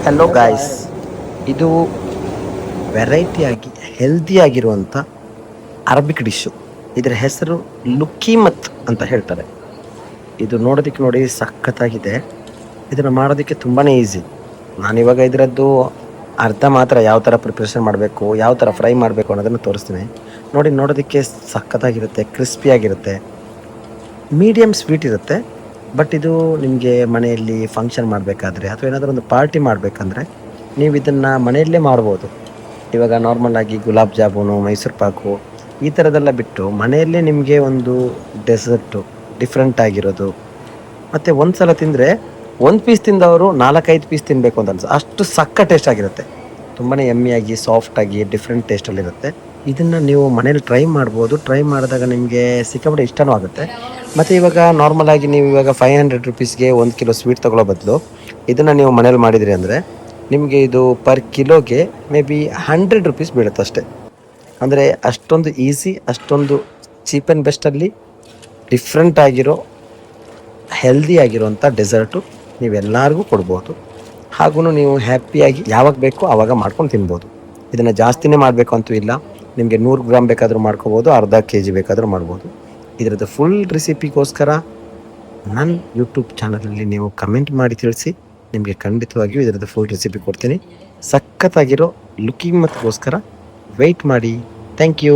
Hello guys, ಇದು ವೆರೈಟಿಯಾಗಿ ಹೆಲ್ದಿಯಾಗಿರುವಂಥ Arabic dish. ಇದರ ಹೆಸರು ಲುಕ್ಕೀಮತ್ ಅಂತ ಹೇಳ್ತಾರೆ. ಇದು ನೋಡೋದಕ್ಕೆ ನೋಡಿ ಸಖತ್ತಾಗಿದೆ. ಇದನ್ನು ಮಾಡೋದಕ್ಕೆ ತುಂಬಾ ಈಸಿ. ನಾನಿವಾಗ ಇದರದ್ದು ಅರ್ಧ ಮಾತ್ರ ಯಾವ ಥರ ಪ್ರಿಪ್ರೇಷನ್ ಮಾಡಬೇಕು, ಯಾವ ಥರ ಫ್ರೈ ಮಾಡಬೇಕು ಅನ್ನೋದನ್ನು ತೋರಿಸ್ತೀನಿ. ನೋಡೋದಕ್ಕೆ ಸಖತ್ತಾಗಿರುತ್ತೆ, ಕ್ರಿಸ್ಪಿಯಾಗಿರುತ್ತೆ, ಮೀಡಿಯಮ್ ಸ್ವೀಟ್ ಇರುತ್ತೆ. ಬಟ್ ಇದು ನಿಮಗೆ ಮನೆಯಲ್ಲಿ ಫಂಕ್ಷನ್ ಮಾಡಬೇಕಾದ್ರೆ ಅಥವಾ ಏನಾದರೂ ಒಂದು ಪಾರ್ಟಿ ಮಾಡಬೇಕಂದ್ರೆ ನೀವು ಇದನ್ನು ಮನೆಯಲ್ಲೇ ಮಾಡ್ಬೋದು. ಇವಾಗ ನಾರ್ಮಲ್ ಆಗಿ ಗುಲಾಬ್ ಜಾಮೂನು, ಮೈಸೂರು ಪಾಕು ಈ ಥರದ್ದೆಲ್ಲ ಬಿಟ್ಟು ಮನೆಯಲ್ಲೇ ನಿಮಗೆ ಒಂದು ಡೆಸರ್ಟು ಡಿಫ್ರೆಂಟ್ ಆಗಿರೋದು, ಮತ್ತು ಒಂದು ಸಲ ತಿಂದರೆ ಒಂದು ಪೀಸ್ ತಿಂದವರು 4-5 ಪೀಸ್ ತಿನ್ನಬೇಕು ಅಂತ ಅನ್ಸುತ್ತೆ. ಅಷ್ಟು ಸಕ್ಕ ಟೇಸ್ಟ್ ಆಗಿರುತ್ತೆ. ತುಂಬಾ ಎಮ್ಮಿಯಾಗಿ ಸಾಫ್ಟಾಗಿ ಡಿಫ್ರೆಂಟ್ ಟೇಸ್ಟಲ್ಲಿರುತ್ತೆ. ಇದನ್ನು ನೀವು ಮನೇಲಿ ಟ್ರೈ ಮಾಡ್ಬೋದು. ಟ್ರೈ ಮಾಡಿದಾಗ ನಿಮಗೆ ಸಿಕ್ಕಾಪಟ್ಟೆ ಇಷ್ಟನೂ ಆಗುತ್ತೆ. ಮತ್ತು ಇವಾಗ ನಾರ್ಮಲ್ ಆಗಿ ನೀವು ಇವಾಗ 500 ರುಪೀಸ್ಗೆ 1 ಕಿಲೋ ಸ್ವೀಟ್ ತೊಗೊಳ್ಳೋ ಬದಲು ಇದನ್ನು ನೀವು ಮನೇಲಿ ಮಾಡಿದ್ರಿ ಅಂದರೆ ನಿಮಗೆ ಇದು ಪರ್ ಕಿಲೋಗೆ ಮೇ ಬಿ 100 ರುಪೀಸ್ ಬೀಳುತ್ತೆ ಅಷ್ಟೇ. ಅಂದರೆ ಅಷ್ಟೊಂದು ಈಸಿ, ಅಷ್ಟೊಂದು ಚೀಪ್ ಆ್ಯಂಡ್ ಬೆಸ್ಟಲ್ಲಿ ಡಿಫ್ರೆಂಟ್ ಆಗಿರೋ ಹೆಲ್ದಿ ಆಗಿರೋಂಥ ಡೆಸರ್ಟು ನೀವೆಲ್ಲರಿಗೂ ಕೊಡ್ಬೋದು. ಹಾಗೂ ನೀವು ಹ್ಯಾಪಿಯಾಗಿ ಯಾವಾಗ ಬೇಕೋ ಆವಾಗ ಮಾಡ್ಕೊಂಡು ತಿನ್ಬೋದು. ಇದನ್ನು ಜಾಸ್ತಿನೇ ಮಾಡಬೇಕು ಅಂತೂ ಇಲ್ಲ. ನಿಮಗೆ 100 ಗ್ರಾಮ್ ಬೇಕಾದರೂ ಮಾಡ್ಕೋಬೋದು, ಅರ್ಧ kg ಬೇಕಾದರೂ ಮಾಡ್ಬೋದು. ಇದರದ್ದು ಫುಲ್ ರೆಸಿಪಿಗೋಸ್ಕರ ನನ್ನ ಯೂಟ್ಯೂಬ್ ಚಾನಲಲ್ಲಿ ನೀವು ಕಮೆಂಟ್ ಮಾಡಿ ತಿಳಿಸಿ. ನಿಮಗೆ ಖಂಡಿತವಾಗಿಯೂ ಇದರದ್ದು ಫುಲ್ ರೆಸಿಪಿ ಕೊಡ್ತೀನಿ. ಸಖತ್ತಾಗಿರೋ ಲುಕ್ಕೀಮತ್ಗೋಸ್ಕರ ವೆಯ್ಟ್ ಮಾಡಿ. Thank you.